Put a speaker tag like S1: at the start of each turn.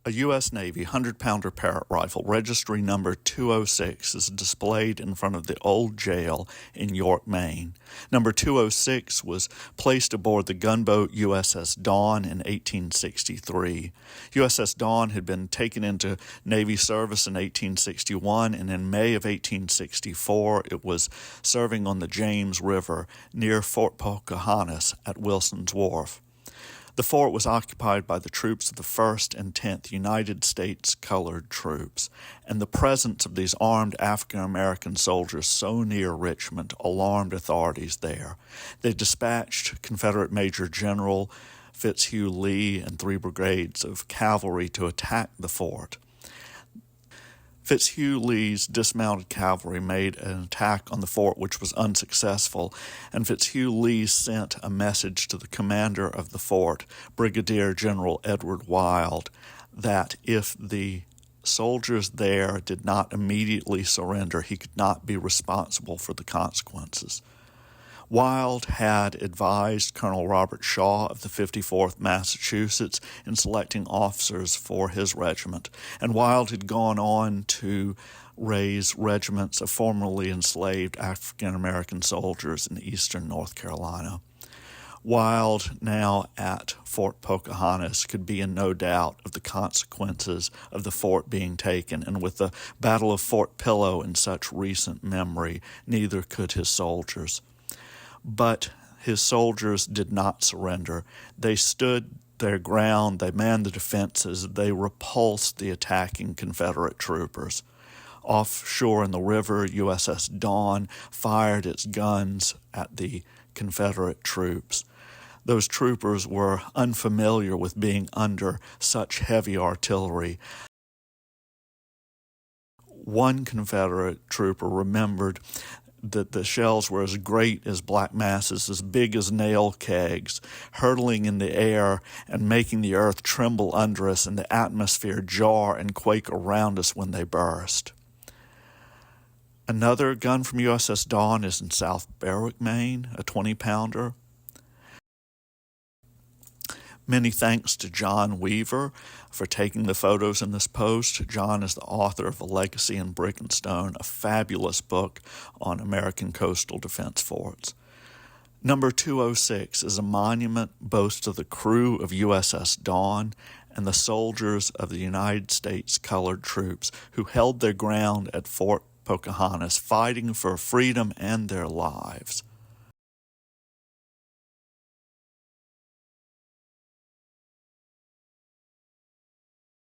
S1: A U.S. Navy 100-pounder Parrott rifle, registry number 206, is displayed in front of the old jail in York, Maine. Number 206 was placed aboard the gunboat USS Dawn in 1863. USS Dawn had been taken into Navy service in 1861, and in May of 1864 it was serving on the James River near Fort Pocahontas at Wilson's Wharf. The fort was occupied by the troops of the 1st and 10th United States Colored Troops, and the presence of these armed African-American soldiers so near Richmond alarmed authorities there. They dispatched Confederate Major General Fitzhugh Lee and 3 brigades of cavalry to attack the fort. Fitzhugh Lee's dismounted cavalry made an attack on the fort which was unsuccessful, and Fitzhugh Lee sent a message to the commander of the fort, Brigadier General Edward Wild, that if the soldiers there did not immediately surrender, he could not be responsible for the consequences. Wild had advised Colonel Robert Shaw of the 54th Massachusetts in selecting officers for his regiment, and Wild had gone on to raise regiments of formerly enslaved African-American soldiers in eastern North Carolina. Wild, now at Fort Pocahontas, could be in no doubt of the consequences of the fort being taken, and with the Battle of Fort Pillow in such recent memory, neither could his soldiers. But his soldiers did not surrender. They stood their ground, they manned the defenses, they repulsed the attacking Confederate troopers. Offshore in the river, USS Dawn fired its guns at the Confederate troops. Those troopers were unfamiliar with being under such heavy artillery. One Confederate trooper remembered that the shells were as great as black masses, as big as nail kegs, hurtling in the air and making the earth tremble under us and the atmosphere jar and quake around us when they burst. Another gun from USS Dawn is in South Berwick, Maine, a 20-pounder. Many thanks to John Weaver for taking the photos in this post. John is the author of A Legacy in Brick and Stone, a fabulous book on American coastal defense forts. Number 206 is a monument both to the crew of USS Dawn and the soldiers of the United States Colored Troops who held their ground at Fort Pocahontas, fighting for freedom and their lives.